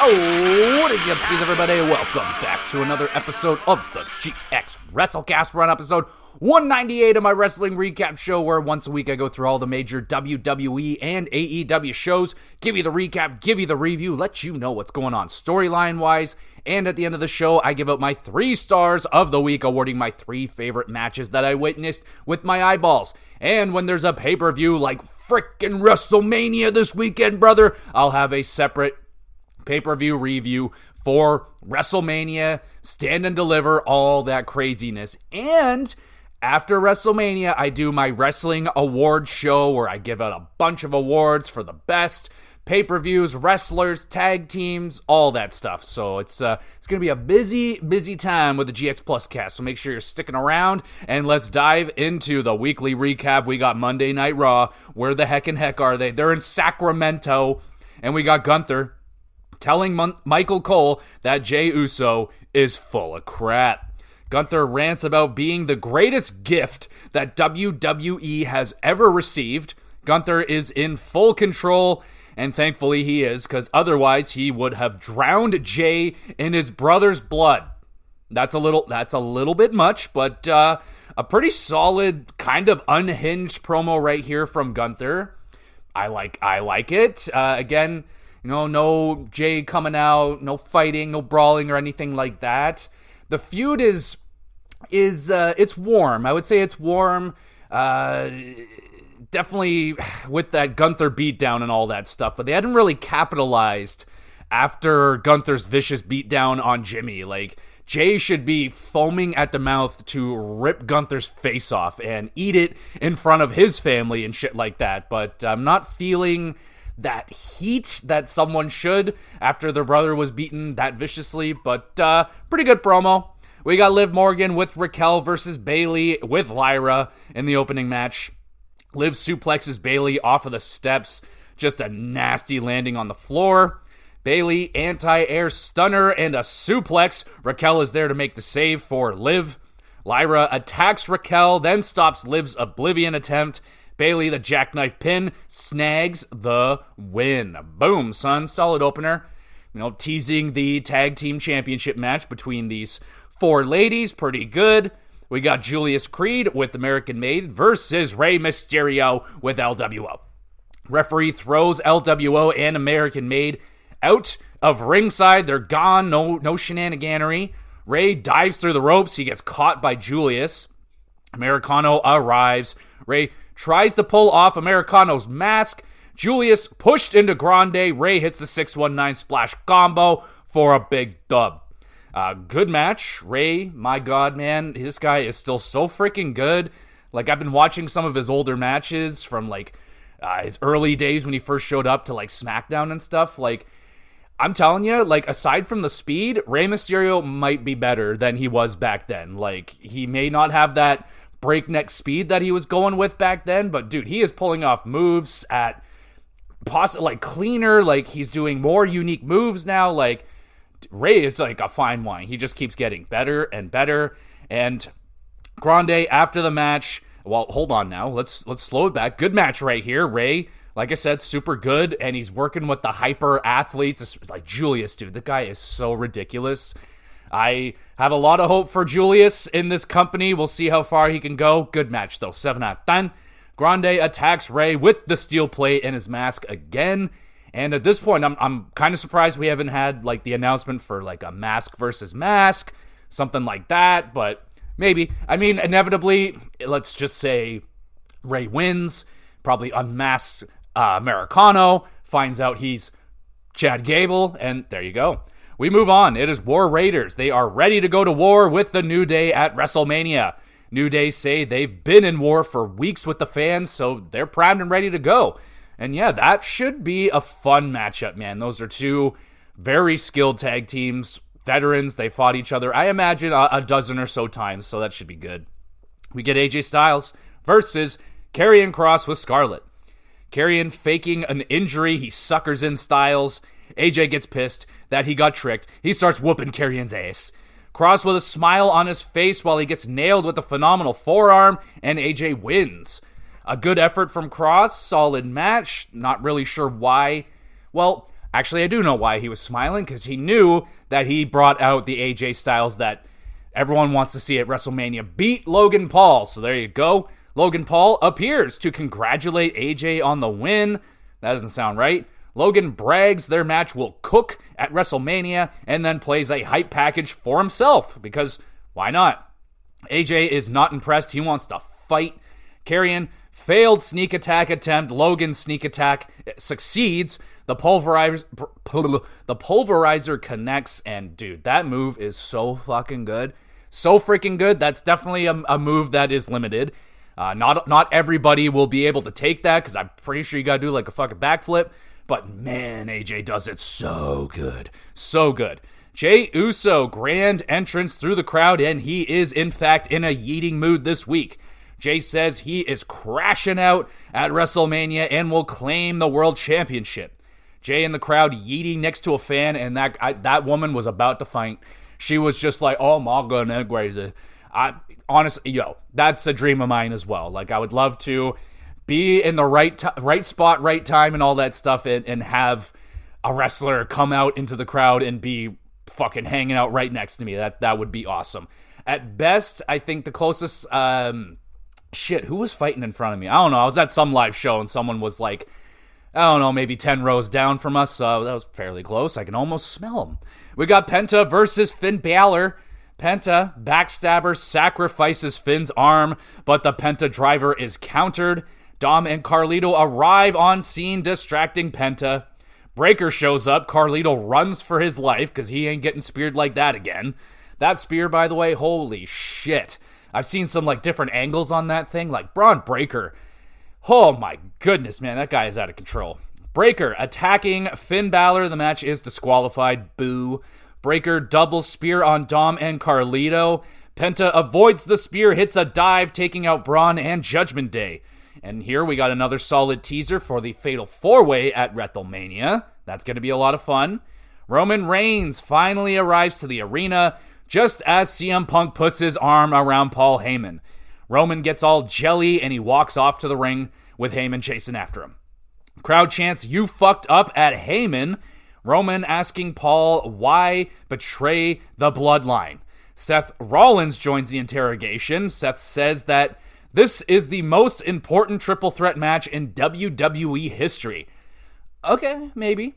What is up, everybody? Welcome back to another episode of the GXWrestleCast. We're on episode 198 of my wrestling recap show, where once a week I go through all the major WWE and AEW shows, give you the recap, give you the review, let you know what's going on storyline-wise, and at the end of the show, I give out my 3 stars of the week, awarding my 3 favorite matches that I witnessed with my eyeballs. And when there's a pay-per-view like frickin' WrestleMania this weekend, brother, I'll have a separate pay-per-view review for WrestleMania, Stand and Deliver, all that craziness. And after WrestleMania, I do my wrestling award show where I give out a bunch of awards for the best pay-per-views, wrestlers, tag teams, all that stuff. So it's going to be a busy time with the GX Plus cast. So make sure you're sticking around, and let's dive into the weekly recap. We got Monday Night Raw. Where the heck are they? They're in Sacramento, and we got Gunther telling Michael Cole that Jey Uso is full of crap. Gunther rants about being the greatest gift that WWE has ever received. Gunther is in full control, and thankfully he is, because otherwise he would have drowned Jey in his brother's blood. That's a little bit much, but a pretty solid, kind of unhinged promo right here from Gunther. I like it. Again, no Jey coming out, no fighting, no brawling or anything like that. The feud is it's warm. I would say it's warm. Definitely with that Gunther beatdown and all that stuff, but they hadn't really capitalized after Gunther's vicious beatdown on Jimmy. Like, Jey should be foaming at the mouth to rip Gunther's face off and eat it in front of his family and shit like that. But I'm not feeling that heat that someone should after their brother was beaten that viciously, but pretty good promo. We got Liv Morgan with Raquel versus Bayley with Lyra in the opening match. Liv suplexes Bayley off of the steps, just a nasty landing on the floor. Bayley anti-air stunner and a suplex. Raquel is there to make the save for Liv. Lyra attacks Raquel, then stops Liv's Oblivion attempt. Bayley, the jackknife pin, snags the win. Boom, son. Solid opener. Teasing the tag team championship match between these 4 ladies. Pretty good. We got Julius Creed with American Made versus Rey Mysterio with LWO. Referee throws LWO and American Made out of ringside. They're gone. No shenaniganery. Rey dives through the ropes. He gets caught by Julius. Americano arrives. Rey tries to pull off Americano's mask. Julius pushed into Grande. Rey hits the 619 splash combo for a big dub. Good match. Rey, my God, man, this guy is still so freaking good. Like, I've been watching some of his older matches from, his early days when he first showed up to, SmackDown and stuff. I'm telling you, aside from the speed, Rey Mysterio might be better than he was back then. He may not have that breakneck speed that he was going with back then, but dude, he is pulling off moves at cleaner, he's doing more unique moves now. Rey is a fine wine. He just keeps getting better and better. And Grande after the match, well, hold on now, let's slow it back. Good match right here. Rey, like I said, super good, and he's working with the hyper athletes like Julius. Dude, the guy is so ridiculous. I have a lot of hope for Julius in this company. We'll see how far he can go. Good match, though. 7 out of 10. Grande attacks Rey with the steel plate and his mask again. And at this point, I'm kind of surprised we haven't had, the announcement for, a mask versus mask. Something like that, but maybe. I mean, inevitably, let's just say Rey wins. Probably unmasks Americano. Finds out he's Chad Gable. And there you go. We move on. It is War Raiders. They are ready to go to war with the New Day at WrestleMania. New Day say they've been in war for weeks with the fans, so they're primed and ready to go. And yeah, that should be a fun matchup, man. Those are 2 very skilled tag teams, veterans. They fought each other, I imagine, a dozen or so times, so that should be good. We get AJ Styles versus Karrion Kross with Scarlett. Karrion faking an injury. He suckers in Styles. AJ gets pissed that he got tricked. He starts whooping Karrion's ass. Kross with a smile on his face while he gets nailed with a phenomenal forearm, and AJ wins. A good effort from Kross, solid match. Not really sure why. Well, Actually, I do know why he was smiling, because he knew that he brought out the AJ Styles that everyone wants to see at WrestleMania. Beat Logan Paul. So there you go. Logan Paul appears to congratulate AJ on the win. That doesn't sound right. Logan brags their match will cook at WrestleMania and then plays a hype package for himself, because why not? AJ is not impressed. He wants to fight. Karrion, failed sneak attack attempt. Logan's sneak attack succeeds. The pulverizer connects, and dude, that move is so fucking good. So freaking good. That's definitely a move that is limited. Not everybody will be able to take that, because I'm pretty sure you gotta do like a fucking backflip. But man, AJ does it so good. So good. Jey Uso, grand entrance through the crowd, and he is in fact in a yeeting mood this week. Jey says he is crashing out at WrestleMania and will claim the World Championship. Jey in the crowd yeeting next to a fan, and that woman was about to fight. She was just like, oh my goodness. Honestly, that's a dream of mine as well. Like, I would love to be in the right spot, right time, and all that stuff, and have a wrestler come out into the crowd and be fucking hanging out right next to me. That would be awesome. At best, I think the closest, who was fighting in front of me? I don't know. I was at some live show, and someone was like, I don't know, maybe 10 rows down from us, so that was fairly close. I can almost smell them. We got Penta versus Finn Balor. Penta, backstabber, sacrifices Finn's arm, but the Penta driver is countered. Dom and Carlito arrive on scene, distracting Penta. Breaker shows up. Carlito runs for his life, because he ain't getting speared like that again. That spear, by the way, holy shit. I've seen some like different angles on that thing. Like Braun Breaker. Oh my goodness, man, that guy is out of control. Breaker attacking Finn Balor. The match is disqualified. Boo. Breaker double spear on Dom and Carlito. Penta avoids the spear, hits a dive, taking out Braun and Judgment Day. And here we got another solid teaser for the Fatal 4-Way at WrestleMania. That's going to be a lot of fun. Roman Reigns finally arrives to the arena just as CM Punk puts his arm around Paul Heyman. Roman gets all jelly and he walks off to the ring with Heyman chasing after him. Crowd chants, "You fucked up" at Heyman. Roman asking Paul why betray the bloodline. Seth Rollins joins the interrogation. Seth says that this is the most important triple threat match in WWE history. Okay, maybe.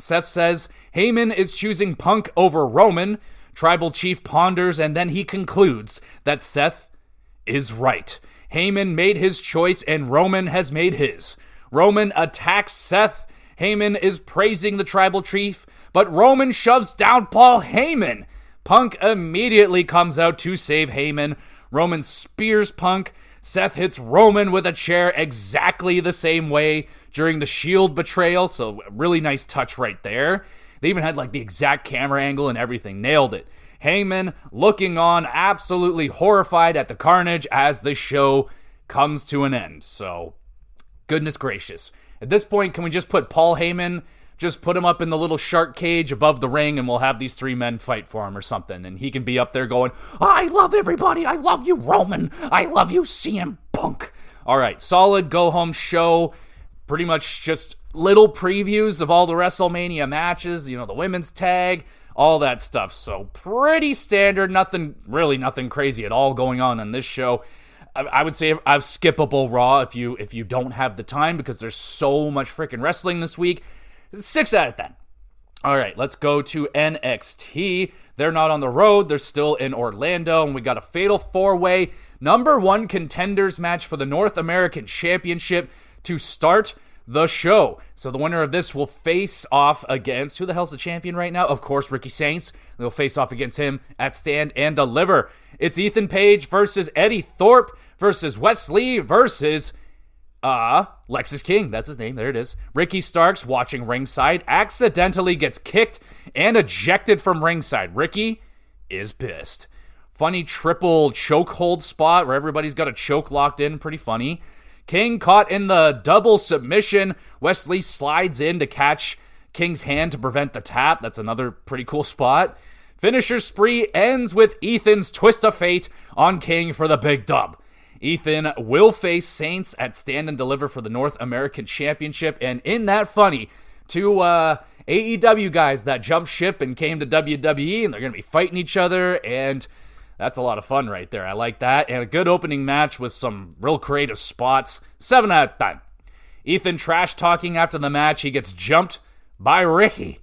Seth says Heyman is choosing Punk over Roman. Tribal Chief ponders, and then he concludes that Seth is right. Heyman made his choice and Roman has made his. Roman attacks Seth. Heyman is praising the Tribal Chief, but Roman shoves down Paul Heyman. Punk immediately comes out to save Heyman. Roman spears Punk. Seth hits Roman with a chair exactly the same way during the Shield betrayal, so really nice touch right there. They even had like the exact camera angle and everything. Nailed it. Heyman looking on, absolutely horrified at the carnage as the show comes to an end. So, goodness gracious. At this point, can we just put Paul Heyman, just put him up in the little shark cage above the ring, and we'll have these three men fight for him or something, and he can be up there going, I love everybody, I love you, Roman, I love you, CM Punk. All right, solid go-home show, pretty much just little previews of all the WrestleMania matches, the women's tag, all that stuff, so pretty standard, nothing crazy at all going on in this show. I would say I've skippable Raw if you don't have the time, because there's so much freaking wrestling this week. 6 out of 10. All right, let's go to NXT. They're not on the road. They're still in Orlando, and we got a Fatal 4-Way number 1 contenders match for the North American Championship to start the show. So the winner of this will face off against, who the hell's the champion right now? Of course, Ricky Saints. They'll face off against him at Stand and Deliver. It's Ethan Page versus Eddie Thorpe versus Wesley versus Lexus King. That's his name. There it is. Ricky Starks, watching ringside, accidentally gets kicked and ejected from ringside. Ricky is pissed. Funny triple chokehold spot where everybody's got a choke locked in. Pretty funny. King caught in the double submission. Wesley slides in to catch King's hand to prevent the tap. That's another pretty cool spot. Finisher spree ends with Ethan's twist of fate on King for the big dub. Ethan will face Saints at Stand and Deliver for the North American Championship, and in that funny two AEW guys that jumped ship and came to WWE, and they're going to be fighting each other, and that's a lot of fun right there. I like that. And a good opening match with some real creative spots. 7 out of 10. Ethan trash talking after the match. He gets jumped by Ricky.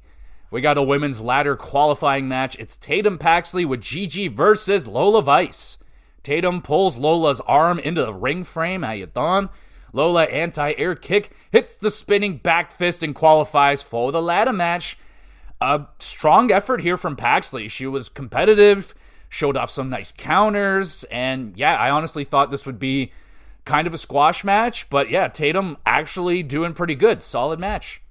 We got a women's ladder qualifying match. It's Tatum Paxley with Gigi versus Lola Vice. Tatum pulls Lola's arm into the ring frame. How you doing? Lola anti-air kick, hits the spinning back fist and qualifies for the ladder match. A strong effort here from Paxley. She was competitive, showed off some nice counters, and yeah, I honestly thought this would be kind of a squash match, but yeah, Tatum actually doing pretty good. Solid match.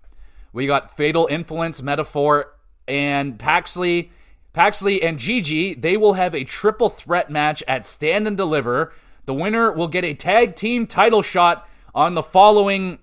We got Fatal Influence, Metaphor, and Paxley and Gigi. They will have a triple threat match at Stand and Deliver. The winner will get a tag team title shot on the following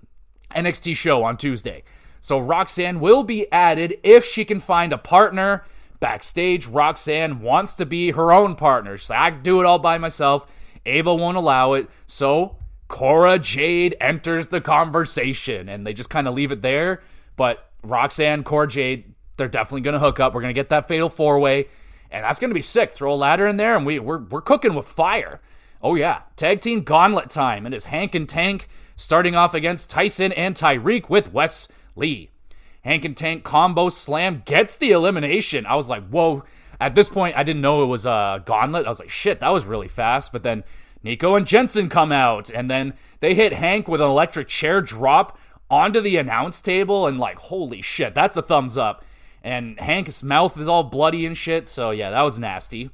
NXT show on Tuesday. So Roxanne will be added if she can find a partner. Backstage, Roxanne wants to be her own partner. She's like, I can do it all by myself. Ava won't allow it. So Cora Jade enters the conversation, and they just kind of leave it there. But Roxanne, Cora Jade, they're definitely going to hook up. We're going to get that fatal four-way, and that's going to be sick. Throw a ladder in there, and we're cooking with fire. Oh yeah, tag team gauntlet time. It is Hank and Tank starting off against Tyson and Tyreek with Wes Lee. Hank and Tank combo slam gets the elimination. I was like, whoa. At this point, I didn't know it was a gauntlet. I was like, shit, that was really fast. But then Nico and Jensen come out, and then they hit Hank with an electric chair drop onto the announce table, and like, holy shit, that's a thumbs up. And Hank's mouth is all bloody and shit, so yeah, that was nasty.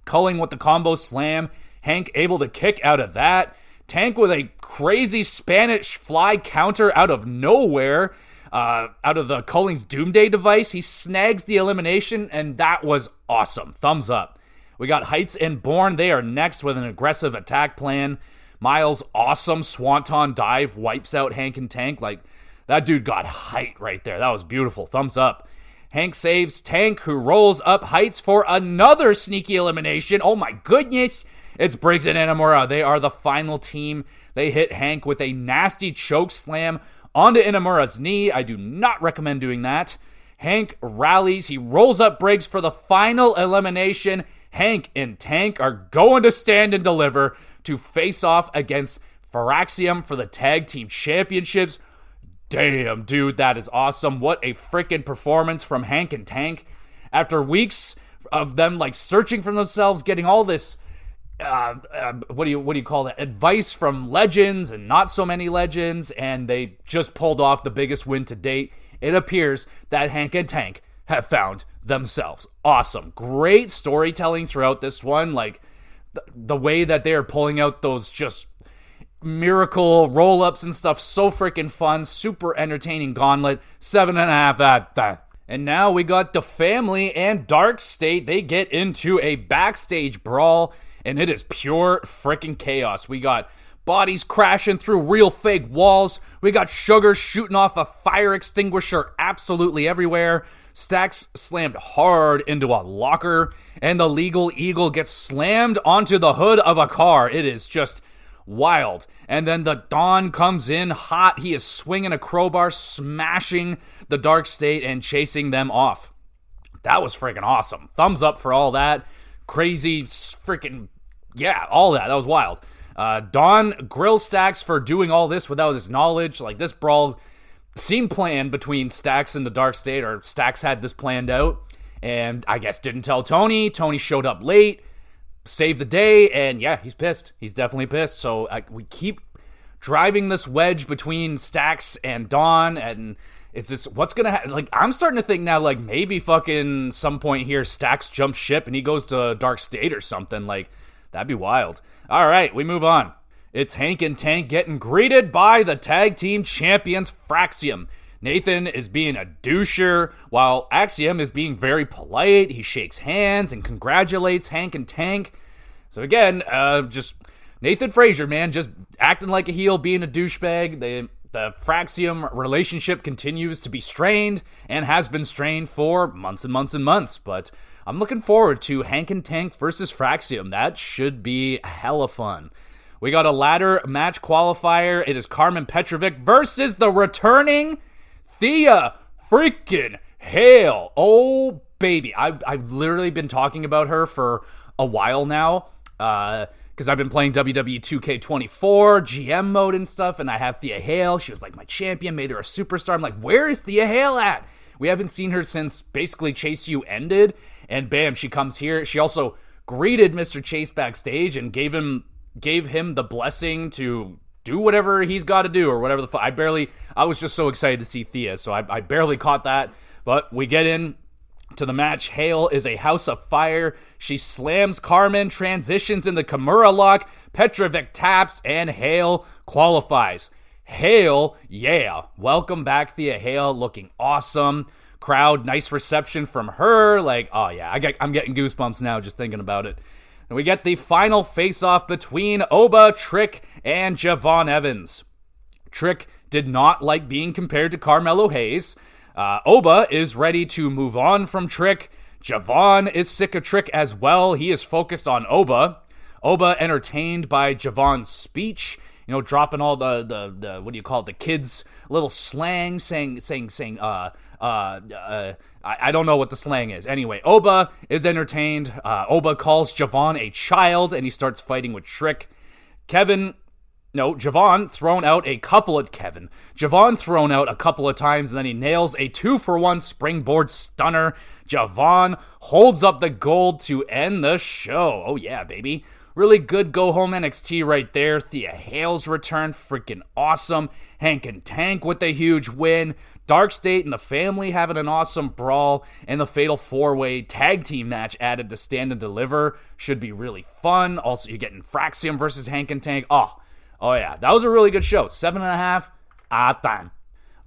Culling with the combo slam. Hank able to kick out of that. Tank with a crazy Spanish fly counter out of nowhere, out of the Culling's Doomday device. He snags the elimination, and that was awesome. Thumbs up. We got Heights and Bourne. They are next with an aggressive attack plan. Miles' awesome Swanton dive wipes out Hank and Tank. Like, that dude got height right there. That was beautiful. Thumbs up. Hank saves Tank, who rolls up Heights for another sneaky elimination. Oh my goodness. It's Briggs and Inamura. They are the final team. They hit Hank with a nasty choke slam onto Inamura's knee. I do not recommend doing that. Hank rallies. He rolls up Briggs for the final elimination. Hank and Tank are going to Stand and Deliver to face off against Firaxium for the tag team championships. Damn, dude, that is awesome. What a freaking performance from Hank and Tank. After weeks of them like searching for themselves, getting all this what do you call that? Advice from legends and not so many legends, and they just pulled off the biggest win to date. It appears that Hank and Tank have found themselves. Awesome. Great storytelling throughout this one. Like the way that they are pulling out those just miracle roll-ups and stuff. So freaking fun. Super entertaining gauntlet. 7.5 at that. And now we got the Family and Dark State. They get into a backstage brawl, and it is pure freaking chaos. We got bodies crashing through real fake walls. We got Sugar shooting off a fire extinguisher absolutely everywhere. Stax slammed hard into a locker, and the Legal Eagle gets slammed onto the hood of a car. It is just wild. And then the Dawn comes in hot. He is swinging a crowbar, smashing the Dark State and chasing them off. That was freaking awesome. Thumbs up for all that. Crazy freaking, yeah, all that. That was wild. Dawn grills Stax for doing all this without his knowledge. Like, this brawl seemed planned between Stax and the Dark State, or Stax had this planned out, and I guess didn't tell Tony. Tony showed up late, saved the day, and yeah, he's pissed. He's definitely pissed. So we keep driving this wedge between Stax and Dawn, and it's just, what's gonna happen? Like, I'm starting to think now, like, maybe fucking some point here, Stax jumps ship and he goes to Dark State or something. Like, that'd be wild. All right, we move on. It's Hank and Tank getting greeted by the tag team champions, Fraxium. Nathan is being a doucher, while Axiom is being very polite. He shakes hands and congratulates Hank and Tank. So again, just Nathan Frazier, man, just acting like a heel, being a douchebag. The Fraxium relationship continues to be strained and has been strained for months and months and months. But I'm looking forward to Hank and Tank versus Fraxium. That should be hella fun. We got a ladder match qualifier. It is Carmen Petrovic versus the returning Thea freaking Hale. Oh, baby. I've literally been talking about her for a while now, because I've been playing WWE 2K24, GM mode and stuff, and I have Thea Hale. She was like my champion, made her a superstar. I'm like, where is Thea Hale at? We haven't seen her since basically Chase U ended, and bam, she comes here. She also greeted Mr. Chase backstage and gave him the blessing to do whatever he's got to do, or whatever the fuck. I was just so excited to see Thea, so I barely caught that, but we get in to the match. Hale is a house of fire. She slams Carmen, transitions in the Kimura lock. Petrovic taps, and Hale qualifies. Hale, yeah. Welcome back, Thea Hale, looking awesome. Crowd, nice reception from her. Like, oh yeah, I'm getting goosebumps now just thinking about it. And we get the final face-off between Oba, Trick, and Javon Evans. Trick did not like being compared to Carmelo Hayes. Oba is ready to move on from Trick. Javon is sick of Trick as well. He is focused on Oba. Oba entertained by Javon's speech, dropping all the what do you call it, the kids' little slang, saying I don't know what the slang is. Anyway, Oba is entertained. Oba calls Javon a child, and he starts fighting with Trick. Javon thrown out a couple of times, and then he nails a 2-for-1 springboard stunner. Javon holds up the gold to end the show. Oh yeah, baby. Really good go-home NXT right there. Thea Hale's return, freaking awesome. Hank and Tank with a huge win. Dark State and the family having an awesome brawl. And the Fatal 4-Way tag team match added to Stand and Deliver. Should be really fun. Also, you're getting Fraxium versus Hank and Tank. Oh yeah, that was a really good show. 7.5 out of 10.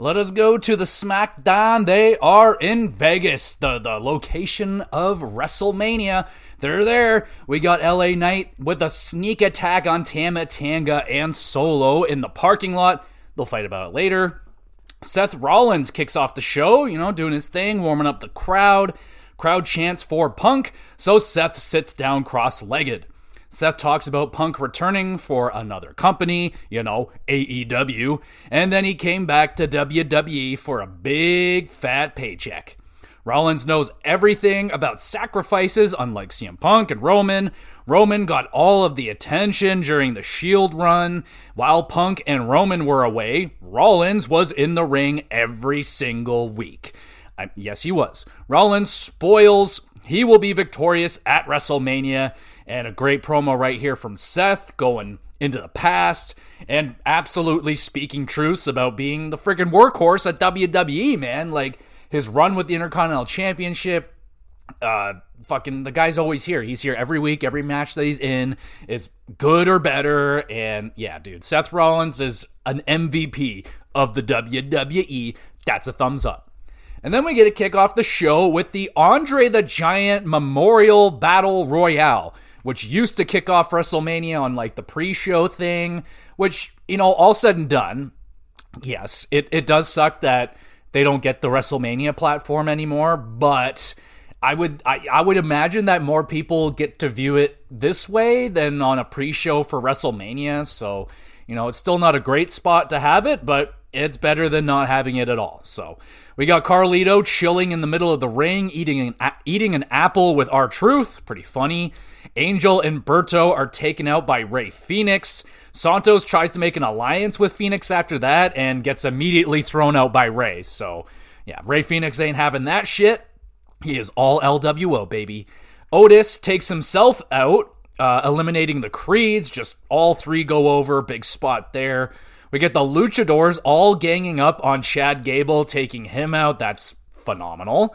Let us go to the SmackDown. They are in Vegas, the location of WrestleMania. They're there. We got LA Knight with a sneak attack on Tama Tonga and Solo in the parking lot. They'll fight about it later. Seth Rollins kicks off the show, doing his thing, warming up the crowd. Crowd chants for Punk, so Seth sits down cross-legged. Seth talks about Punk returning for another company, AEW, and then he came back to WWE for a big fat paycheck. Rollins knows everything about sacrifices, unlike CM Punk and Roman. Roman got all of the attention during the Shield run. While Punk and Roman were away, Rollins was in the ring every single week. Yes, he was. Rollins spoils. He will be victorious at WrestleMania. And a great promo right here from Seth going into the past and absolutely speaking truths about being the freaking workhorse at WWE, man. Like, his run with the Intercontinental Championship, the guy's always here. He's here every week. Every match that he's in is good or better. And yeah, dude, Seth Rollins is an MVP of the WWE. That's a thumbs up. And then we get to kick off the show with the Andre the Giant Memorial Battle Royale, which used to kick off WrestleMania on like the pre-show thing, which, all said and done, yes, it does suck that they don't get the WrestleMania platform anymore, but I would imagine that more people get to view it this way than on a pre-show for WrestleMania, so, it's still not a great spot to have it, but it's better than not having it at all. So we got Carlito chilling in the middle of the ring, eating an apple with R-Truth. Pretty funny. Angel and Berto are taken out by Rey Fenix. Santos tries to make an alliance with Fenix after that and gets immediately thrown out by Rey. So yeah, Rey Fenix ain't having that shit. He is all LWO, baby. Otis takes himself out, eliminating the Creeds. Just all three go over. Big spot there. We get the Luchadors all ganging up on Chad Gable, taking him out. That's phenomenal.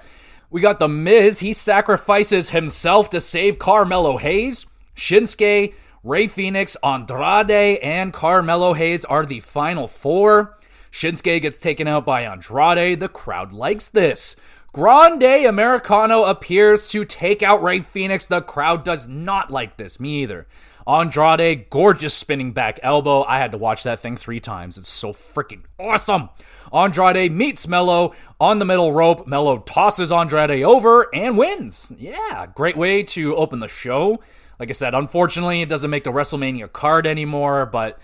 We got The Miz. He sacrifices himself to save Carmelo Hayes. Shinsuke, Rey Fenix, Andrade, and Carmelo Hayes are the final four. Shinsuke gets taken out by Andrade. The crowd likes this. Grande Americano appears to take out Rey Fenix. The crowd does not like this. Me either. Andrade, gorgeous spinning back elbow. I had to watch that thing 3 times. It's so freaking awesome. Andrade meets Mello on the middle rope. Mello tosses Andrade over and wins. Yeah, great way to open the show. Like I said, unfortunately, it doesn't make the WrestleMania card anymore, but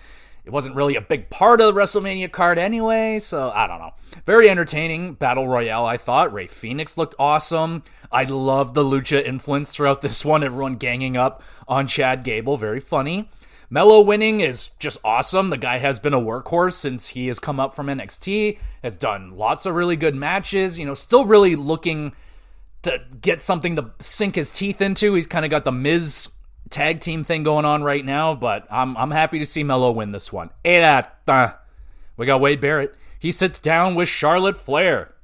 it wasn't really a big part of the WrestleMania card anyway, so I don't know. very entertaining battle royale, I thought. Rey Fenix looked awesome. I loved the lucha influence throughout this one. Everyone ganging up on Chad Gable. Very funny. Melo winning is just awesome. The guy has been a workhorse since he has come up from NXT, has done lots of really good matches, still really looking to get something to sink his teeth into. He's kind of got the Miz tag team thing going on right now, but I'm happy to see Melo win this one. We got Wade Barrett. He sits down with Charlotte Flair.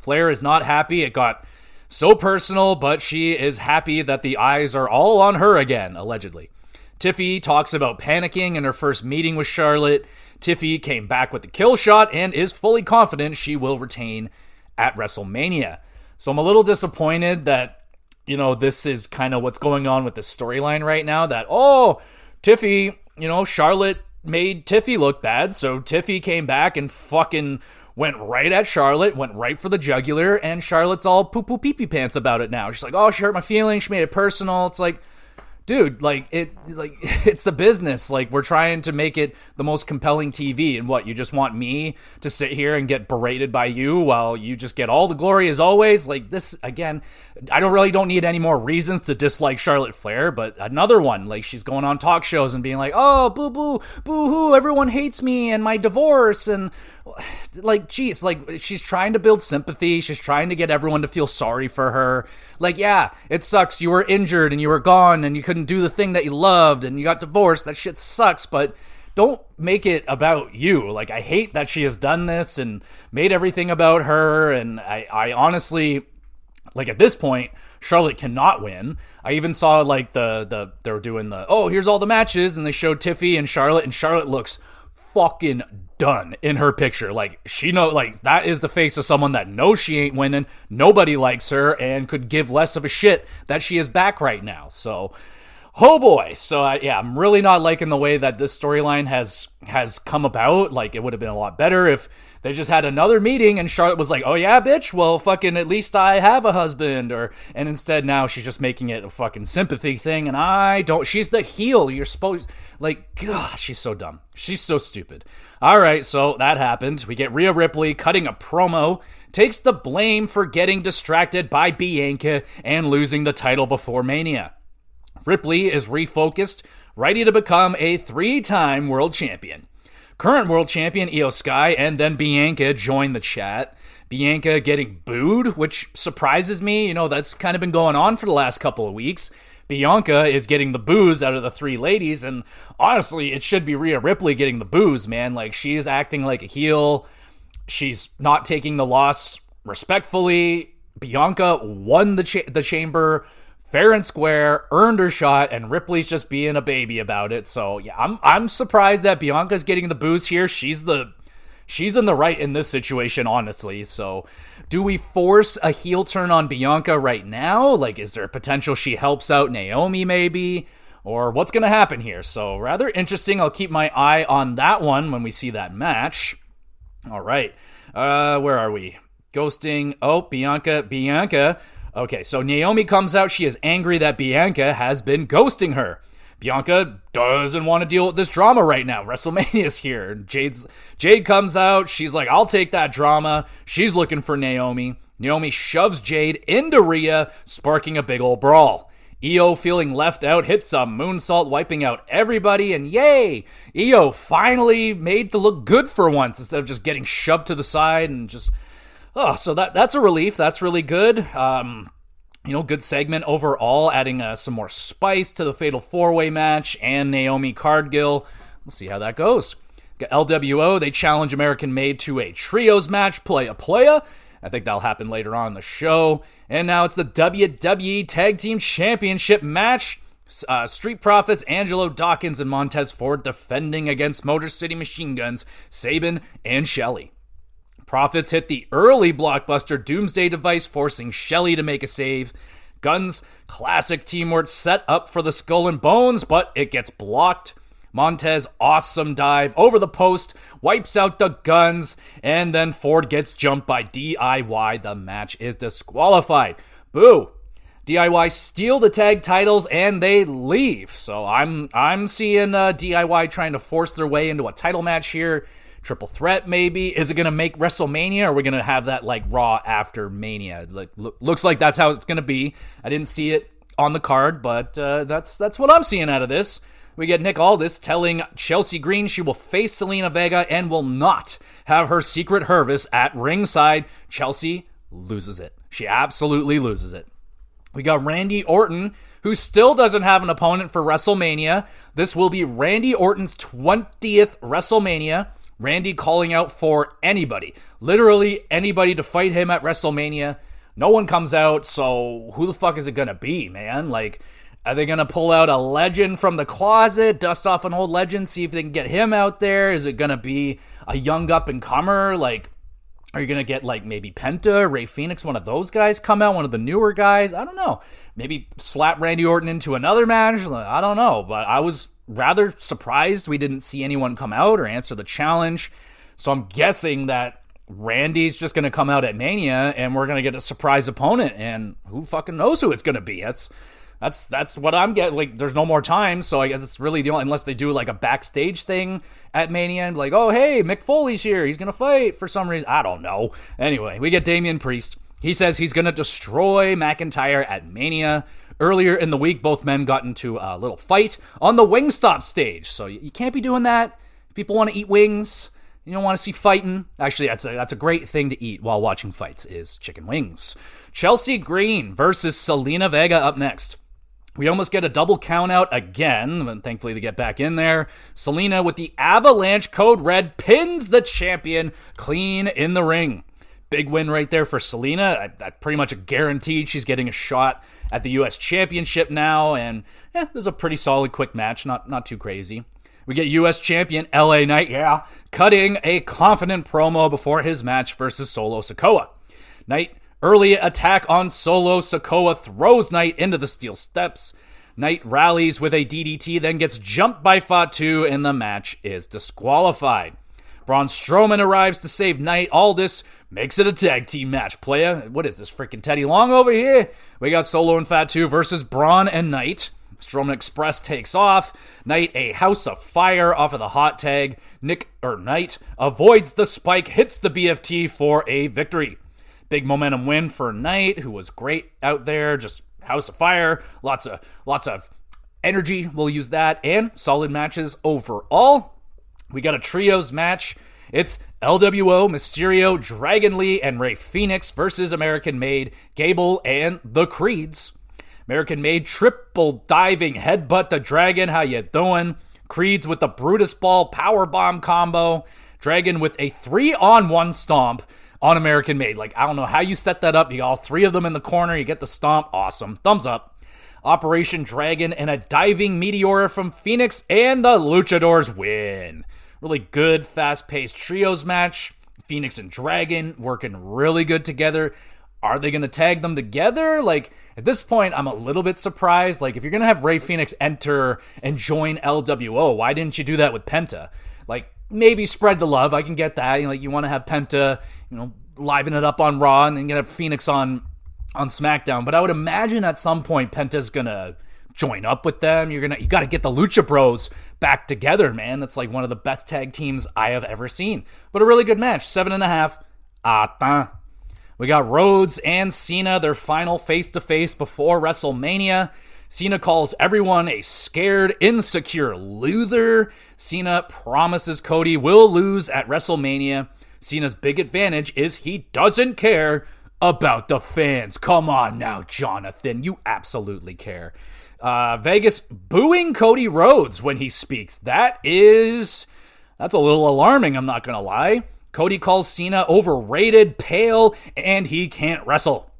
Flair is not happy. It got so personal, but she is happy that the eyes are all on her again, allegedly. Tiffy talks about panicking in her first meeting with Charlotte. Tiffy came back with the kill shot and is fully confident she will retain at WrestleMania. So I'm a little disappointed that, this is kind of what's going on with the storyline right now. That, Tiffy, Charlotte made Tiffy look bad. So Tiffy came back and fucking went right at Charlotte, went right for the jugular, and Charlotte's all poo-poo pee-pee pants about it now. She's like, she hurt my feelings. She made it personal. It's like, dude, it's a business. We're trying to make it the most compelling TV, and what, you just want me to sit here and get berated by you while you just get all the glory as always? This, again, I don't need any more reasons to dislike Charlotte Flair, but another one, she's going on talk shows and being like, boo-boo, boo-hoo, everyone hates me and my divorce, and geez, she's trying to build sympathy. She's trying to get everyone to feel sorry for her. Yeah, it sucks. You were injured and you were gone and you couldn't do the thing that you loved and you got divorced. That shit sucks, but don't make it about you. I hate that she has done this and made everything about her, and I honestly, at this point, Charlotte cannot win. I even saw they were doing here's all the matches, and they showed Tiffy and Charlotte looks fucking done in her picture. She that is the face of someone that knows she ain't winning. Nobody likes her and could give less of a shit that she is back right now. So, oh boy. So I'm really not liking the way that this storyline has come about. It would have been a lot better if they just had another meeting and Charlotte was like, oh yeah, bitch, well, fucking at least I have a husband. And instead now she's just making it a fucking sympathy thing, and she's the heel. You're supposed, God, she's so dumb. She's so stupid. All right, so that happened. We get Rhea Ripley cutting a promo, takes the blame for getting distracted by Bianca and losing the title before Mania. Ripley is refocused, ready to become a 3-time world champion. Current world champion Io Sky and then Bianca join the chat. Bianca getting booed, which surprises me. That's kind of been going on for the last couple of weeks. Bianca is getting the boos out of the 3 ladies, and honestly, it should be Rhea Ripley getting the boos, man. She is acting like a heel. She's not taking the loss respectfully. Bianca won the chamber fair and square, earned her shot, and Ripley's just being a baby about it. So yeah, I'm surprised that Bianca's getting the boost here. She's in the right in this situation, honestly. So do we force a heel turn on Bianca right now? Is there potential she helps out Naomi maybe? Or what's going to happen here? So rather interesting. I'll keep my eye on that one when we see that match. All right. Where are we? Ghosting. Oh, Bianca. Okay, so Naomi comes out. She is angry that Bianca has been ghosting her. Bianca doesn't want to deal with this drama right now. WrestleMania's here. Jade comes out. She's like, I'll take that drama. She's looking for Naomi. Naomi shoves Jade into Rhea, sparking a big old brawl. Io, feeling left out, hits a moonsault, wiping out everybody, and yay! Io finally made to look good for once instead of just getting shoved to the side and just... so that's a relief. That's really good. Good segment overall, adding some more spice to the Fatal 4-Way match and Naomi Cargill. We'll see how that goes. Got LWO, they challenge American Made to a trios match, playa. I think that'll happen later on in the show. And now it's the WWE Tag Team Championship match. Street Profits, Angelo Dawkins, and Montez Ford defending against Motor City Machine Guns, Sabin, and Shelley. Profits hit the early blockbuster Doomsday device, forcing Shelley to make a save. Guns' classic teamwork set up for the Skull and Bones, but it gets blocked. Montez, awesome dive over the post, wipes out the Guns, and then Ford gets jumped by DIY. The match is disqualified. Boo! DIY steal the tag titles and they leave. So I'm seeing DIY trying to force their way into a title match here. Triple threat, maybe. Is it going to make WrestleMania, or are we going to have that like Raw after Mania? Like, looks like that's how it's going to be. I didn't see it on the card, but that's what I'm seeing out of this. We get Nick Aldis telling Chelsea Green she will face Zelina Vega and will not have her secret Hervis at ringside. Chelsea loses it. She absolutely loses it. We got Randy Orton, who still doesn't have an opponent for WrestleMania. This will be Randy Orton's 20th WrestleMania. Randy calling out for anybody, literally anybody, to fight him at WrestleMania. No one comes out, so who the fuck is it gonna be, man? Like, are they gonna pull out a legend from the closet, dust off an old legend, see if they can get him out there? Is it gonna be a young up-and-comer? Like, are you going to get, like, maybe Penta, Rey Fenix, one of those guys come out, one of the newer guys? I don't know. Maybe slap Randy Orton into another match? I don't know. But I was rather surprised we didn't see anyone come out or answer the challenge. So I'm guessing that Randy's just going to come out at Mania and we're going to get a surprise opponent. And who fucking knows who it's going to be? That's what I'm getting. Like, there's no more time, so I guess it's really the only, unless they do like a backstage thing at Mania and like, oh, hey, Mick Foley's here. He's going to fight for some reason. I don't know. Anyway, we get Damian Priest. He says he's going to destroy McIntyre at Mania. Earlier in the week, both men got into a little fight on the Wingstop stage. So you can't be doing that. If people want to eat wings, you don't want to see fighting. Actually, that's a great thing to eat while watching fights is chicken wings. Chelsea Green versus Zelina Vega up next. We almost get a double count out again, but thankfully they get back in there. Zelina with the Avalanche Code Red pins the champion clean in the ring. Big win right there for Zelina. That's pretty much a guaranteed she's getting a shot at the U.S. Championship now, and yeah, this is a pretty solid quick match, not too crazy. We get U.S. Champion LA Knight, cutting a confident promo before his match versus Solo Sikoa. Knight early attack on Solo Sikoa throws Knight into the steel steps. Knight rallies with a DDT, then gets jumped by Fatu, and the match is disqualified. Braun Strowman arrives to save Knight. Aldis makes it a tag team match, playa. What is this, freaking Teddy Long over here? We got Solo and Fatu versus Braun and Knight. Strowman Express takes off. Knight a House of Fire off of the hot tag. Knight avoids the spike, hits the BFT for a victory. Big momentum win for Knight, who was great out there. Just House of Fire, lots of energy. We'll use that, and solid matches overall. We got a trios match. It's LWO, Mysterio, Dragon Lee, and Rey Fenix versus American Made, Gable, and the Creeds. American Made triple diving headbutt the Dragon. How you doing? Creeds with the Brutus Ball powerbomb combo. Dragon with a 3-on-1 stomp on American Made. Like, I don't know how you set that up. You got all three of them in the corner. You get the stomp. Awesome. Thumbs up. Operation Dragon and a diving Meteora from Phoenix, and the Luchadors win. Really good, fast-paced trios match. Phoenix and Dragon working really good together. Are they going to tag them together? Like, at this point, I'm a little bit surprised. Like, if you're going to have Rey Fenix enter and join LWO, why didn't you do that with Penta? Like, maybe spread the love. I can get that. You want to have Penta, liven it up on Raw, and then you have Phoenix on SmackDown. But I would imagine at some point Penta's gonna join up with them. You got to get the Lucha Bros back together, man. That's like one of the best tag teams I have ever seen. But a really good match. 7.5. We got Rhodes and Cena, their final face-to-face before WrestleMania. Cena calls everyone a scared, insecure loser. Cena promises Cody will lose at WrestleMania. Cena's big advantage is he doesn't care about the fans. Come on now, Jonathan. You absolutely care. Vegas booing Cody Rhodes when he speaks. That's a little alarming, I'm not going to lie. Cody calls Cena overrated, pale, and he can't wrestle.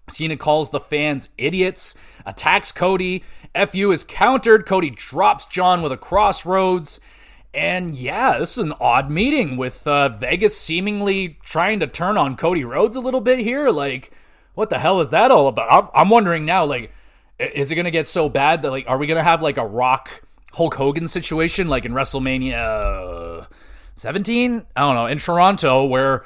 Cena calls the fans idiots, attacks Cody. FU is countered. Cody drops John with a crossroads. And yeah, this is an odd meeting with Vegas seemingly trying to turn on Cody Rhodes a little bit here. Like, what the hell is that all about? I'm wondering now, like, is it going to get so bad that, like, are we going to have, like, a Rock Hulk Hogan situation, like in WrestleMania 17? I don't know, in Toronto, where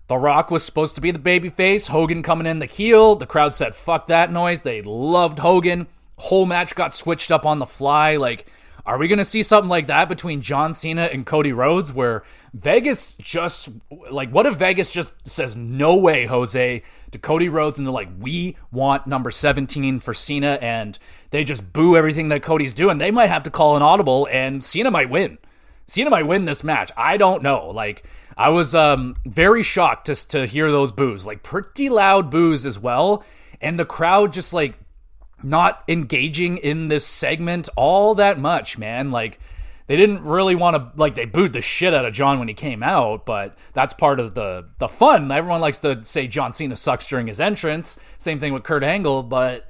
The Rock was supposed to be the babyface, Hogan coming in the heel. The crowd said, fuck that noise. They loved Hogan. Whole match got switched up on the fly. Like, Are we going to see something like that between John Cena and Cody Rhodes where Vegas just, like, what if Vegas just says, no way, Jose, to Cody Rhodes, and they're like, we want number 17 for Cena, and they just boo everything that Cody's doing? They might have to call an audible, and Cena might win. Cena might win this match. I don't know. Like, I was very shocked to hear those boos, like pretty loud boos as well, and the crowd just like not engaging in this segment all that much, man. Like, they didn't really want to, like, they booed the shit out of John when he came out, but that's part of the fun. Everyone likes to say John Cena sucks during his entrance. Same thing with Kurt Angle, but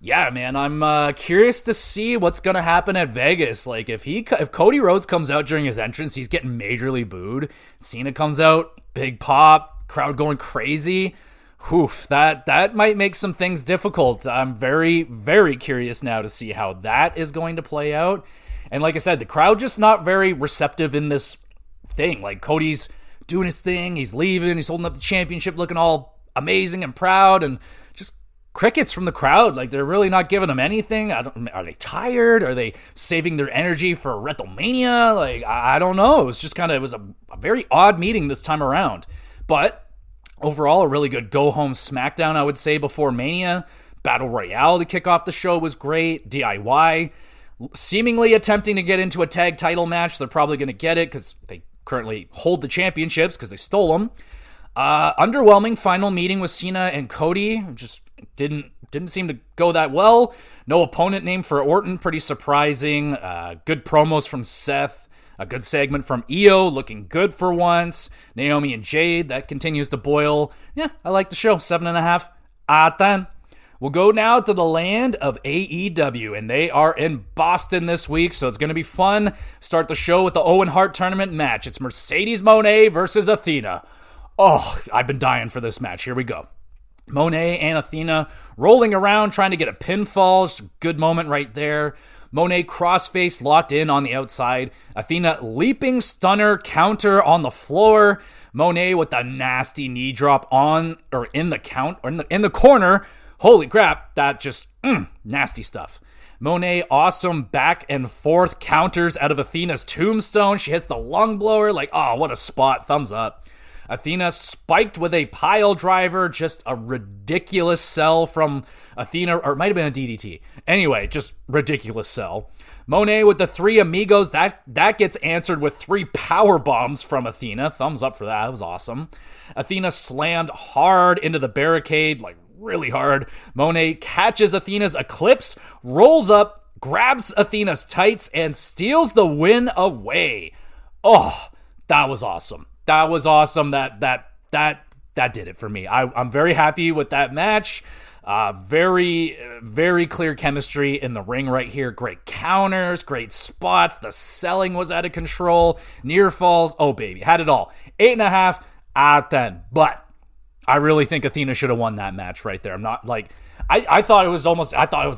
yeah, man, I'm curious to see what's going to happen at Vegas. Like, if Cody Rhodes comes out during his entrance, he's getting majorly booed. Cena comes out, big pop, crowd going crazy. Oof, that might make some things difficult. I'm very, very curious now to see how that is going to play out. And like I said, the crowd just not very receptive in this thing. Like, Cody's doing his thing, he's leaving, he's holding up the championship looking all amazing and proud, and just crickets from the crowd. Like, they're really not giving him anything. Are they tired? Are they saving their energy for WrestleMania? Like, I don't know. It was just it was a very odd meeting this time around. But overall, a really good go-home SmackDown, I would say, before Mania. Battle Royale to kick off the show was great. DIY seemingly attempting to get into a tag title match. They're probably going to get it because they currently hold the championships because they stole them. Underwhelming final meeting with Cena and Cody. Just didn't seem to go that well. No opponent name for Orton. Pretty surprising. Good promos from Seth. A good segment from Io, looking good for once. Naomi and Jade, that continues to boil. Yeah, I like the show. 7.5 out of 10. We'll go now to the land of AEW, and they are in Boston this week, so it's going to be fun. Start the show with the Owen Hart tournament match. It's Mercedes Moné versus Athena. Oh, I've been dying for this match. Here we go. Moné and Athena rolling around, trying to get a pinfall. Just a good moment right there. Moné crossface locked in on the outside. Athena leaping stunner counter on the floor. Moné with a nasty knee drop in the corner. Holy crap, that just nasty stuff. Moné awesome back and forth counters out of Athena's tombstone. She hits the lung blower. Like, oh, what a spot. Thumbs up. Athena spiked with a pile driver, just a ridiculous sell from Athena, or it might have been a DDT. Anyway, just ridiculous sell. Moné with the three amigos, that gets answered with 3 power bombs from Athena. Thumbs up for that, that was awesome. Athena slammed hard into the barricade, like really hard. Moné catches Athena's eclipse, rolls up, grabs Athena's tights, and steals the win away. Oh, that was awesome. That was awesome. That did it for me. I'm very happy with that match. Very, very clear chemistry in the ring right here. Great counters, great spots. The selling was out of control. Near falls. Oh, baby. Had it all. 8.5 out of 10. But I really think Athena should have won that match right there. I'm not like, I thought it was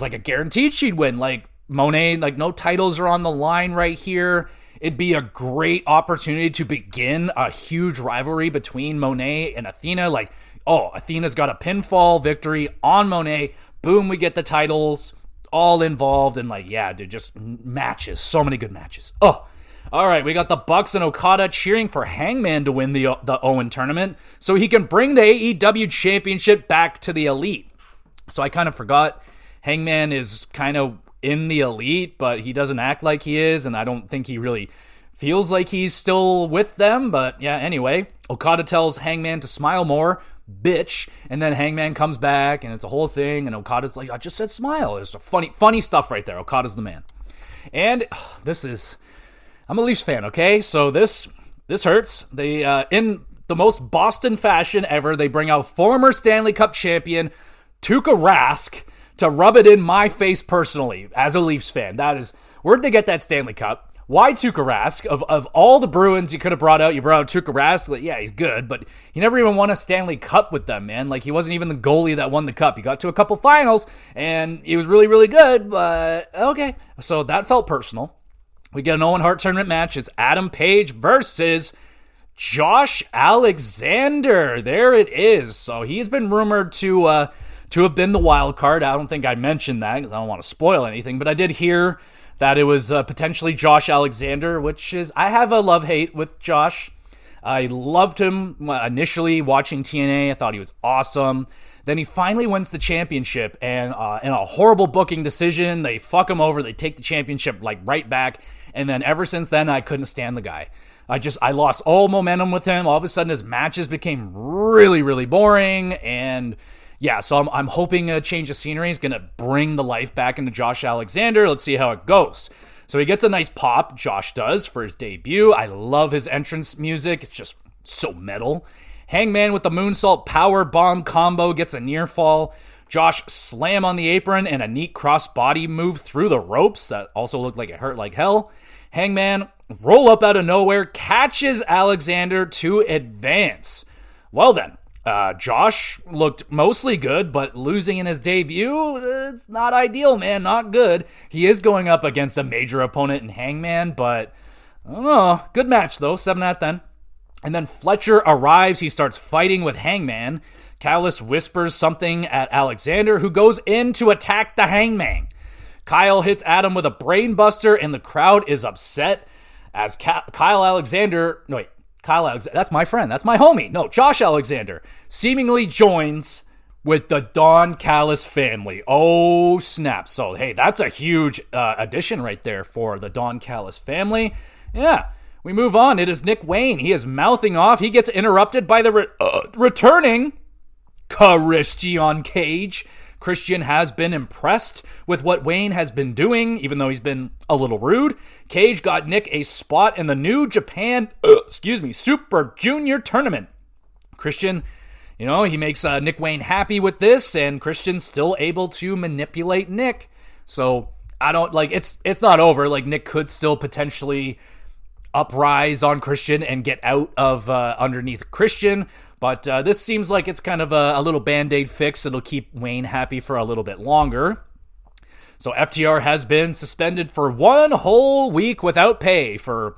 like a guaranteed she'd win. Like, Moné, like, no titles are on the line right here. It'd be a great opportunity to begin a huge rivalry between Moné and Athena. Like, oh, Athena's got a pinfall victory on Moné. Boom, we get the titles all involved. And like, yeah, dude, just matches. So many good matches. Oh, all right. We got the Bucks and Okada cheering for Hangman to win the Owen tournament so he can bring the AEW championship back to the Elite. So I kind of forgot Hangman is kind of in the Elite, but he doesn't act like he is, and I don't think he really feels like he's still with them. But yeah, anyway, Okada tells Hangman to smile more, bitch, and then Hangman comes back, and it's a whole thing, and Okada's like, I just said smile. It's a funny stuff right there. Okada's the man. And I'm a Leafs fan, okay? So this hurts. They, in the most Boston fashion ever, they bring out former Stanley Cup champion Tuukka Rask to rub it in my face personally as a Leafs fan. That is, where'd they get that Stanley Cup? Why Tuukka Rask? Of all the Bruins you could have brought out, you brought out Tuukka Rask. Like, yeah, he's good, but he never even won a Stanley Cup with them, man. Like, he wasn't even the goalie that won the cup. He got to a couple finals, and he was really, really good, but okay. So that felt personal. We get an Owen Hart tournament match. It's Adam Page versus Josh Alexander. There it is. So he's been rumored to have been the wild card. I don't think I mentioned that because I don't want to spoil anything, but I did hear that it was potentially Josh Alexander, which is, I have a love-hate with Josh. I loved him initially watching TNA. I thought he was awesome. Then he finally wins the championship, and in a horrible booking decision, they fuck him over. They take the championship like right back, and then ever since then, I couldn't stand the guy. I lost all momentum with him. All of a sudden, his matches became really, really boring, and yeah, so I'm hoping a change of scenery is going to bring the life back into Josh Alexander. Let's see how it goes. So he gets a nice pop, Josh does, for his debut. I love his entrance music. It's just so metal. Hangman with the moonsault power bomb combo gets a near fall. Josh slam on the apron and a neat cross-body move through the ropes. That also looked like it hurt like hell. Hangman, roll up out of nowhere, catches Alexander to advance. Well then, Josh looked mostly good, but losing in his debut, it's not ideal, man, not good. He is going up against a major opponent in Hangman, but I don't know. Good match, though, 7 out of 10. And then Fletcher arrives. He starts fighting with Hangman. Callis whispers something at Alexander, who goes in to attack the Hangman. Kyle hits Adam with a brainbuster, and the crowd is upset as Kyle Alexander, that's my friend. That's my homie. No, Josh Alexander seemingly joins with the Don Callis family. Oh, snap. So, hey, that's a huge addition right there for the Don Callis family. Yeah, we move on. It is Nick Wayne. He is mouthing off. He gets interrupted by the returning Christian Cage. Christian has been impressed with what Wayne has been doing, even though he's been a little rude. Cage got Nick a spot in the New Japan, Super Junior tournament. Christian, he makes Nick Wayne happy with this, and Christian's still able to manipulate Nick. So, I don't, it's not over. Nick could still potentially uprise on Christian and get out of underneath Christian. But this seems like it's kind of a little Band-Aid fix. It'll keep Wayne happy for a little bit longer. So FTR has been suspended for 1 whole week without pay for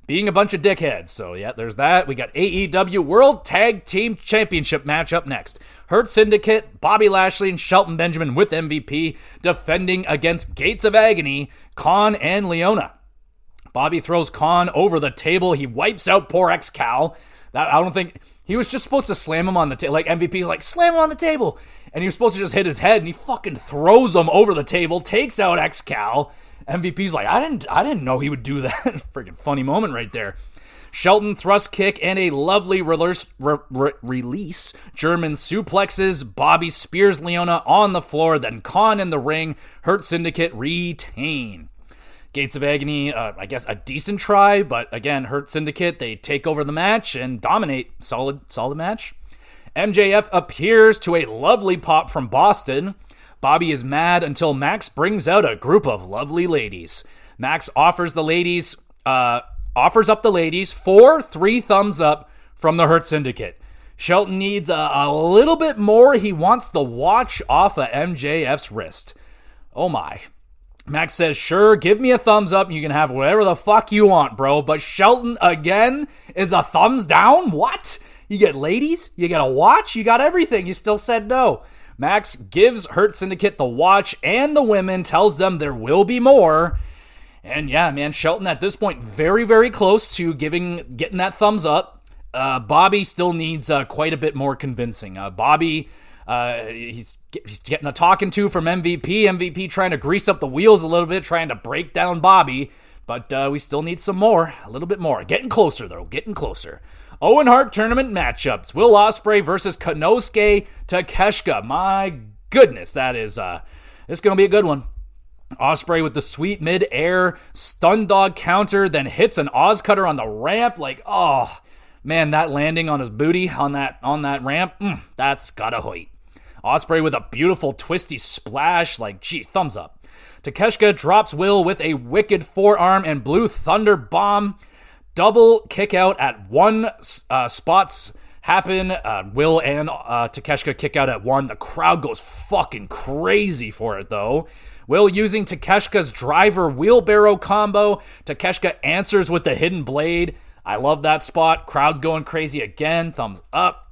being a bunch of dickheads. So yeah, there's that. We got AEW World Tag Team Championship match up next. Hurt Syndicate, Bobby Lashley, and Shelton Benjamin with MVP defending against Gates of Agony, Khan and Leona. Bobby throws Khan over the table. He wipes out poor X-Cal. I don't think... He was just supposed to slam him on the table. MVP, slam him on the table. And he was supposed to just hit his head, and he fucking throws him over the table, takes out X-Cal. MVP's like, I didn't know he would do that. Freaking funny moment right there. Shelton thrust kick and a lovely release. German suplexes. Bobby spears Leona on the floor, then Khan in the ring. Hurt Syndicate retain. Gates of Agony, I guess a decent try, but again, Hurt Syndicate, they take over the match and dominate. Solid match. MJF appears to a lovely pop from Boston. Bobby is mad until Max brings out a group of lovely ladies. Max offers up the ladies for 3 thumbs up from the Hurt Syndicate. Shelton needs a little bit more. He wants the watch off of MJF's wrist. Oh my. Max says, sure, give me a thumbs up and you can have whatever the fuck you want, bro. But Shelton, again, is a thumbs down? What? You get ladies? You get a watch? You got everything. You still said no. Max gives Hurt Syndicate the watch and the women, tells them there will be more. And yeah, man, Shelton at this point very, very close to getting that thumbs up. Bobby still needs quite a bit more convincing. Bobby... he's getting a talking to from MVP. MVP trying to grease up the wheels a little bit, trying to break down Bobby. But we still need some more, a little bit more. Getting closer, though, getting closer. Owen Hart tournament matchups. Will Ospreay versus Konosuke Takeshita. My goodness, that is it's going to be a good one. Ospreay with the sweet mid-air stun dog counter, then hits an Oz cutter on the ramp. Oh, man, that landing on his booty on that ramp, that's gotta hurt. Ospreay with a beautiful twisty splash, thumbs up. Takeshita drops Will with a wicked forearm and blue thunder bomb. Double kick out at 1 spots happen. Will and Takeshita kick out at 1. The crowd goes fucking crazy for it, though. Will using Takeshita's driver wheelbarrow combo. Takeshita answers with the hidden blade. I love that spot. Crowd's going crazy again. Thumbs up.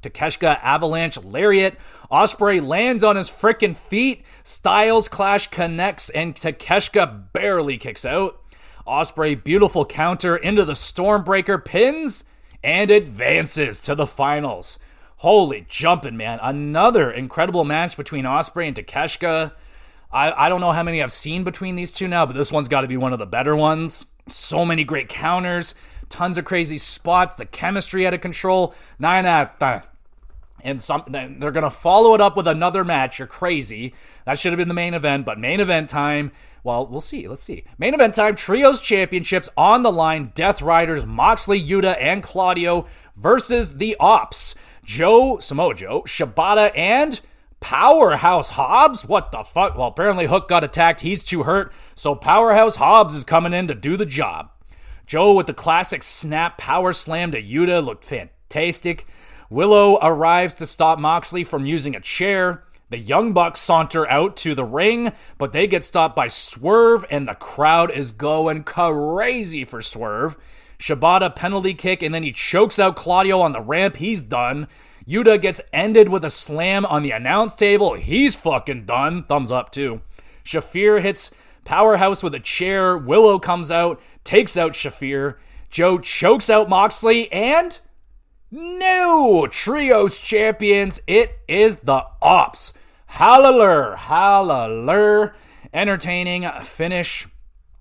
Takeshita avalanche lariat. Ospreay lands on his frickin' feet. Styles Clash connects and Takeshita barely kicks out. Ospreay beautiful counter into the Stormbreaker, pins and advances to the finals. Holy jumping, man. Another incredible match between Ospreay and Takeshita. I don't know how many I've seen between these two now, but this one's got to be one of the better ones. So many great counters, tons of crazy spots, the chemistry out of control. 9 out of 10. And they're going to follow it up with another match. You're crazy. That should have been the main event, but main event time, well, we'll see. Let's see. Main event time, Trios Championships on the line. Death Riders, Moxley, Yuta, and Claudio versus the Ops. Samoa Joe, Shibata, and Powerhouse Hobbs? What the fuck? Well, apparently Hook got attacked. He's too hurt, so Powerhouse Hobbs is coming in to do the job. Joe with the classic snap power slam to Yuta looked fantastic. Willow arrives to stop Moxley from using a chair. The Young Bucks saunter out to the ring, but they get stopped by Swerve, and the crowd is going crazy for Swerve. Shibata penalty kick, and then he chokes out Claudio on the ramp. He's done. Yuta gets ended with a slam on the announce table. He's fucking done. Thumbs up, too. Shafir hits Powerhouse with a chair. Willow comes out, takes out Shafir. Joe chokes out Moxley, and new Trios champions. It is the Ops. Hallelujah. Entertaining finish.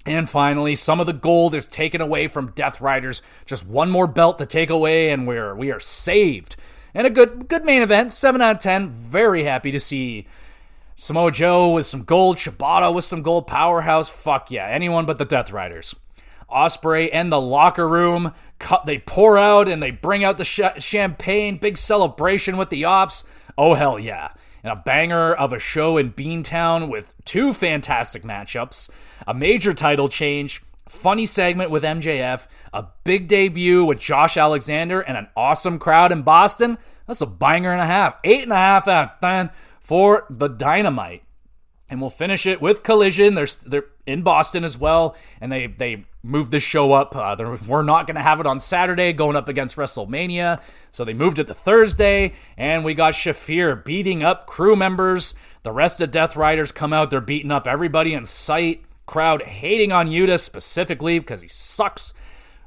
And finally, some of the gold is taken away from Death Riders. Just one more belt to take away, and we are saved. And a good main event, 7 out of 10. Very happy to see Samoa Joe with some gold, Shibata with some gold, Powerhouse. Fuck yeah, anyone but the Death Riders. Ospreay and the locker room, they pour out and they bring out the champagne. Big celebration with the Ops. Oh, hell yeah. And a banger of a show in Beantown with 2 fantastic matchups, a major title change, funny segment with MJF, a big debut with Josh Alexander, and an awesome crowd in Boston. That's a banger and a half. 8.5 out of 10 for the Dynamite. And we'll finish it with Collision. They're in Boston as well, and they moved the show up. We're not going to have it on Saturday going up against WrestleMania, so they moved it to Thursday, and we got Shafir beating up crew members. The rest of Death Riders come out. They're beating up everybody in sight. Crowd hating on Yuta specifically because he sucks.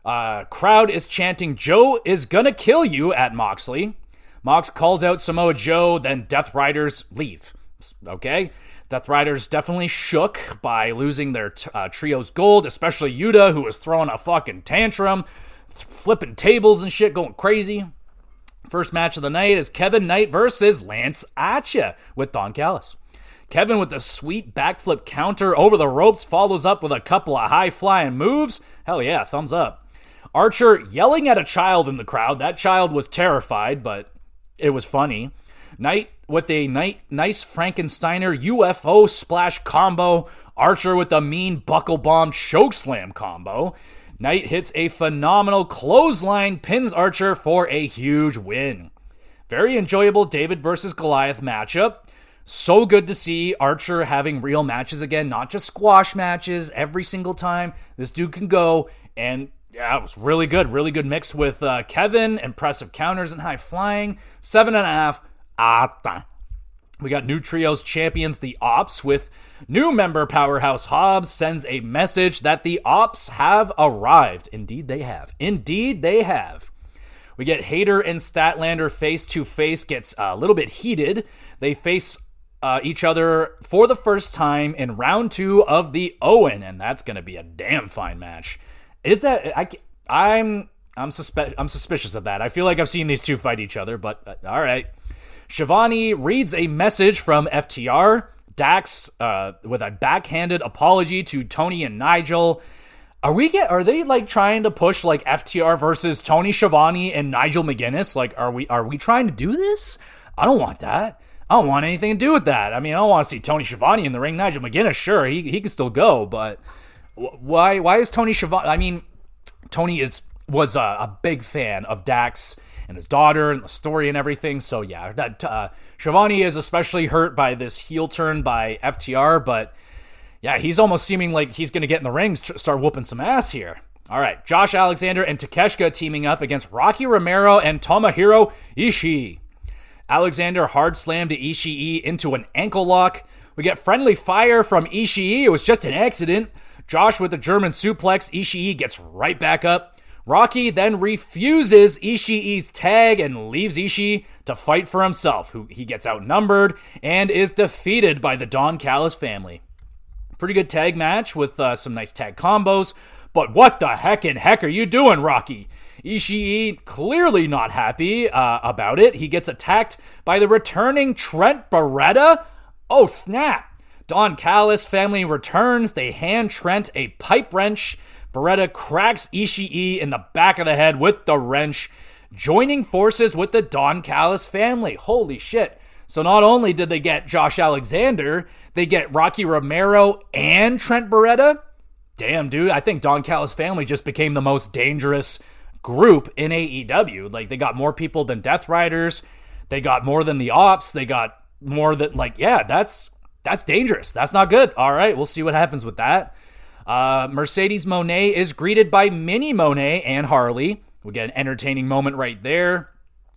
Crowd is chanting, "Joe is going to kill you" at Moxley. Mox calls out Samoa Joe, then Death Riders leave. Okay? Death Riders definitely shook by losing their Trios gold, especially Yuta, who was throwing a fucking tantrum, flipping tables and shit, going crazy. First match of the night is Kevin Knight versus Lance Archer with Don Callis. Kevin with the sweet backflip counter over the ropes follows up with a couple of high-flying moves. Hell yeah, thumbs up. Archer yelling at a child in the crowd. That child was terrified, but it was funny. Knight with a nice Frankensteiner UFO splash combo. Archer with a mean buckle bomb chokeslam combo. Knight hits a phenomenal clothesline, pins Archer for a huge win. Very enjoyable David versus Goliath matchup. So good to see Archer having real matches again, not just squash matches every single time. This dude can go, and yeah, it was really good. Really good mix with Kevin, impressive counters and high flying. 7.5. We got new Trios champions, the Ops, with new member Powerhouse Hobbs sends a message that the Ops have arrived. Indeed they have. Indeed they have. We get Hayter and Statlander face to face, gets a little bit heated. They face each other for the first time in round 2 of the Owen, and that's going to be a damn fine match. Is that I'm suspicious of that. I feel like I've seen these two fight each other, but all right. Shivani reads a message from FTR. Dax with a backhanded apology to Tony and Nigel. Are they like trying to push like FTR versus Tony Schiavone and Nigel McGuinness? Like, are we trying to do this? I don't want that. I don't want anything to do with that. I mean, I don't want to see Tony Schiavone in the ring. Nigel McGuinness, sure, he can still go, but why is Tony Schiavone? I mean, Tony was a big fan of Dax and his daughter and the story and everything. So yeah, Schiavone is especially hurt by this heel turn by FTR, but yeah, he's almost seeming like he's going to get in the ring, start whooping some ass here. All right, Josh Alexander and Takeshita teaming up against Rocky Romero and Tomohiro Ishii. Alexander hard slammed Ishii into an ankle lock. We get friendly fire from Ishii. It was just an accident. Josh with the German suplex. Ishii gets right back up. Rocky then refuses Ishii's tag and leaves Ishii to fight for himself, who he gets outnumbered and is defeated by the Don Callis family. Pretty good tag match with some nice tag combos, but what the heck are you doing, Rocky? Ishii clearly not happy about it. He gets attacked by the returning Trent Beretta. Oh, snap. Don Callis family returns. They hand Trent a pipe wrench. Beretta cracks Ishii in the back of the head with the wrench, joining forces with the Don Callis family. Holy shit. So not only did they get Josh Alexander, they get Rocky Romero and Trent Beretta. Damn, dude, I think Don Callis family just became the most dangerous group in AEW. Like, they got more people than Death Riders. They got more than the Ops. They got more than, that's dangerous. That's not good. All right, we'll see what happens with that. Mercedes Moné is greeted by Minnie Monet and Harley. We get an entertaining moment right there.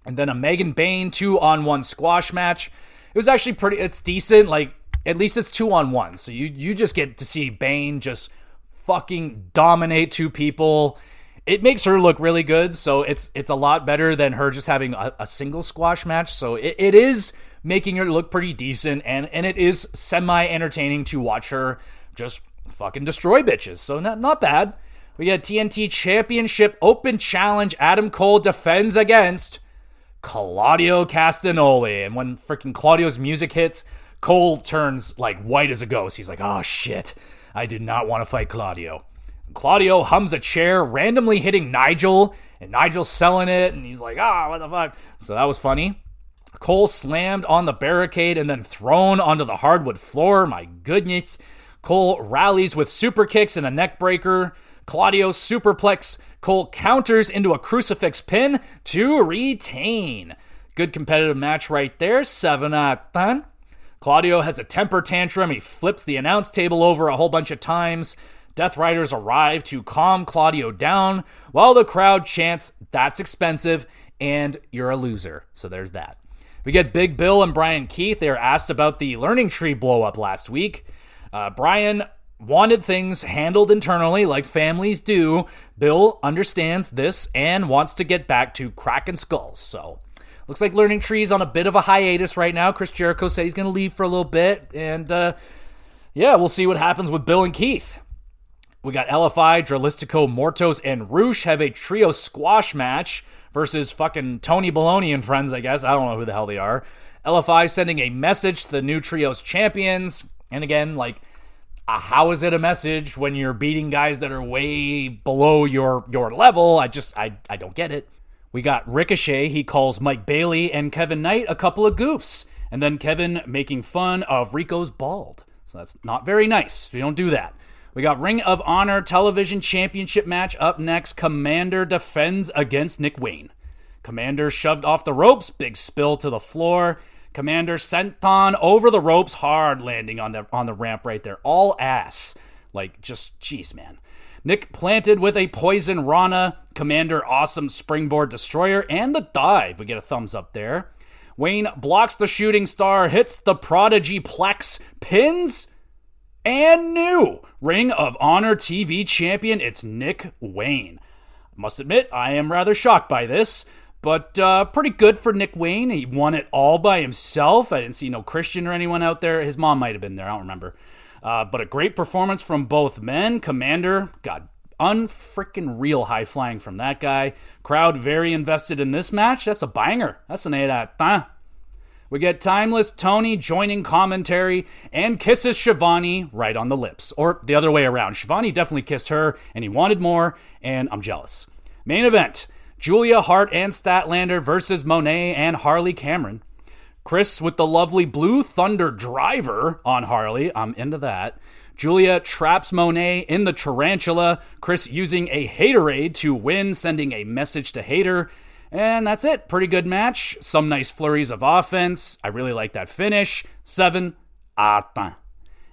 And then a Megan Bayne 2-on-1 squash match. It was actually it's decent. Like, at least it's 2-on-1. So you just get to see Bayne just fucking dominate two people. It makes her look really good. So it's a lot better than her just having a single squash match. So it is making her look pretty decent. And it is semi-entertaining to watch her just fucking destroy bitches. So not bad. We got TNT Championship Open Challenge. Adam Cole defends against Claudio Castagnoli. And when freaking Claudio's music hits, Cole turns like white as a ghost. He's like, oh shit, I did not want to fight Claudio. Claudio hums a chair, randomly hitting Nigel, and Nigel's selling it, and he's like, what the fuck? So that was funny. Cole slammed on the barricade and then thrown onto the hardwood floor. My goodness. Cole rallies with super kicks and a neck breaker. Claudio superplex. Cole counters into a crucifix pin to retain. Good competitive match right there. 7 out of 10. Claudio has a temper tantrum. He flips the announce table over a whole bunch of times. Death Riders arrive to calm Claudio down while the crowd chants, "That's expensive," and "You're a loser." So there's that. We get Big Bill and Brian Keith. They are asked about the Learning Tree blow-up last week. Brian wanted things handled internally like families do. Bill understands this and wants to get back to cracking skulls. So looks like Learning Tree's on a bit of a hiatus right now. Chris Jericho said he's going to leave for a little bit. And we'll see what happens with Bill and Keith. We got LFI, Dralistico, Mortos, and Roosh have a trio squash match versus fucking Tony Baloney and friends, I guess. I don't know who the hell they are. LFI sending a message to the new trio's champions. And again, how is it a message when you're beating guys that are way below your level? I don't get it. We got Ricochet. He calls Mike Bailey and Kevin Knight a couple of goofs. And then Kevin making fun of Rico's bald. So that's not very nice. We don't do that. We got Ring of Honor Television Championship match up next. Commander defends against Nick Wayne. Commander shoved off the ropes. Big spill to the floor. Commander senton over the ropes, hard landing on the ramp right there. All ass. Jeez, man. Nick planted with a poison Rana. Commander awesome springboard destroyer and the dive. We get a thumbs up there. Wayne blocks the shooting star, hits the prodigy plex, pins, and new Ring of Honor TV champion. It's Nick Wayne. Must admit, I am rather shocked by this. But pretty good for Nick Wayne. He won it all by himself. I didn't see no Christian or anyone out there. His mom might have been there. I don't remember. But a great performance from both men. Commander got unfreaking real high flying from that guy. Crowd very invested in this match. That's a banger. That's an 8 out of 10. We get Timeless Tony joining commentary and kisses Shivani right on the lips. Or the other way around. Shivani definitely kissed her and he wanted more, and I'm jealous. Main event. Julia Hart and Statlander versus Monet and Harley Cameron. Chris with the lovely Blue Thunder Driver on Harley. I'm into that. Julia traps Monet in the tarantula. Chris using a Haterade to win, sending a message to Hater. And that's it. Pretty good match. Some nice flurries of offense. I really like that finish. 7 out of 10.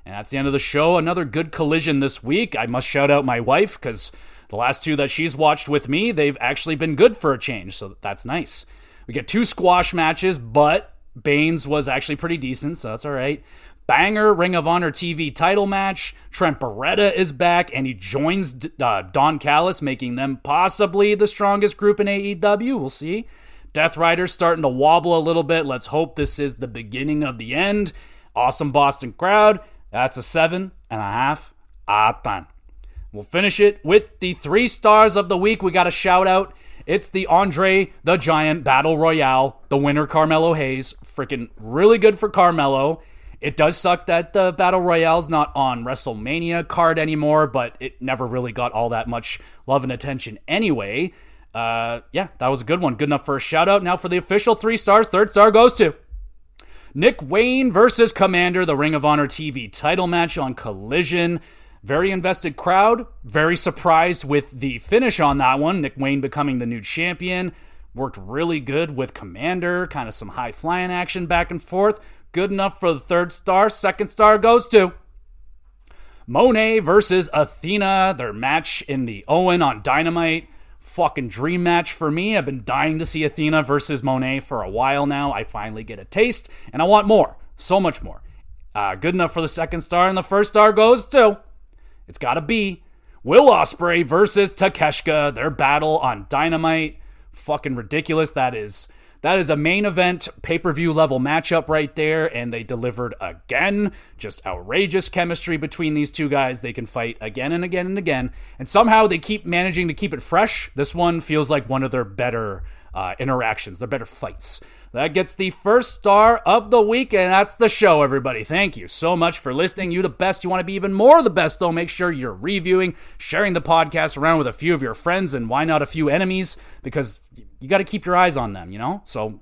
And that's the end of the show. Another good collision this week. I must shout out my wife because the last two that she's watched with me, they've actually been good for a change, so that's nice. We get 2 squash matches, but Baines was actually pretty decent, so that's all right. Banger Ring of Honor TV title match. Trent Beretta is back, and he joins Don Callis, making them possibly the strongest group in AEW. We'll see. Death Rider's starting to wobble a little bit. Let's hope this is the beginning of the end. Awesome Boston crowd. That's a 7.5 out of 10. We'll finish it with the 3 stars of the week. We got a shout out. It's the Andre the Giant Battle Royale. The winner, Carmelo Hayes. Freaking really good for Carmelo. It does suck that the Battle Royale's not on WrestleMania card anymore, but it never really got all that much love and attention anyway. Yeah, that was a good one. Good enough for a shout out. Now for the official 3 stars. 3rd star goes to Nick Wayne versus Commander, the Ring of Honor TV title match on Collision. Very invested crowd. Very surprised with the finish on that one. Nick Wayne becoming the new champion. Worked really good with Commander. Kind of some high flying action back and forth. Good enough for the 3rd star. 2nd star goes to Monet versus Athena. Their match in the Owen on Dynamite. Fucking dream match for me. I've been dying to see Athena versus Monet for a while now. I finally get a taste, and I want more. So much more. Good enough for the 2nd star, and the 1st star goes to, it's gotta be, Will Ospreay versus Takeshita. Their battle on Dynamite. Fucking ridiculous. That is a main event pay-per-view level matchup right there, and they delivered again. Just outrageous chemistry between these two guys. They can fight again and again and again, and somehow they keep managing to keep it fresh. This one feels like one of their better interactions, their better fights. That gets the 1st star of the week, and that's the show, everybody. Thank you so much for listening. You the best. You want to be even more the best, though. Make sure you're reviewing, sharing the podcast around with a few of your friends, and why not a few enemies, because you got to keep your eyes on them, you know? So,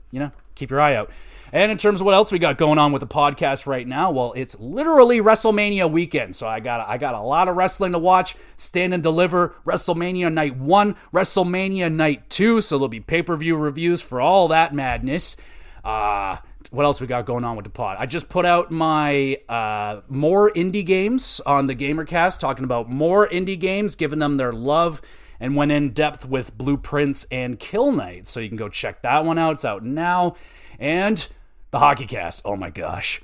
keep your eye out. And in terms of what else we got going on with the podcast right now, well, it's literally WrestleMania weekend. So I got a lot of wrestling to watch. Stand and Deliver, WrestleMania Night 1, WrestleMania Night 2. So there'll be pay-per-view reviews for all that madness. What else we got going on with the pod? I just put out my more indie games on the GamerCast, talking about more indie games, giving them their love, and went in depth with Blueprints and Kill Knight. So you can go check that one out. It's out now. And the HockeyCast. Oh my gosh.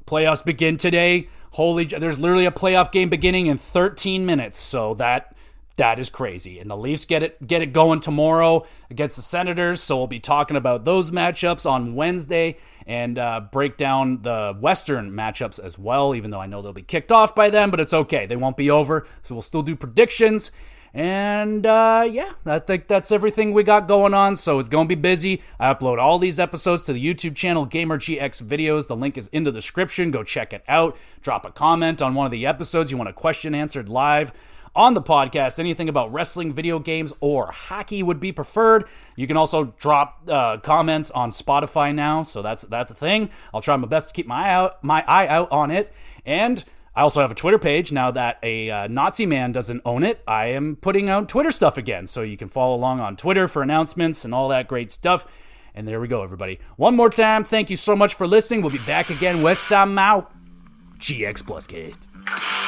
Playoffs begin today. There's literally a playoff game beginning in 13 minutes. So that is crazy. And the Leafs get it going tomorrow against the Senators. So we'll be talking about those matchups on Wednesday and break down the Western matchups as well, even though I know they'll be kicked off by then, but it's okay. They won't be over. So we'll still do predictions. And yeah, I think that's everything we got going on, so it's going to be busy. I upload all these episodes to the YouTube channel, GamerGX Videos. The link is in the description. Go check it out. Drop a comment on one of the episodes. You want a question answered live on the podcast. Anything about wrestling, video games, or hockey would be preferred. You can also drop comments on Spotify now, so that's a thing. I'll try my best to keep my eye out on it. And I also have a Twitter page now that a Nazi man doesn't own it. I am putting out Twitter stuff again, so you can follow along on Twitter for announcements and all that great stuff. And there we go, everybody. One more time, thank you so much for listening. We'll be back again with some more GXWrestleCast.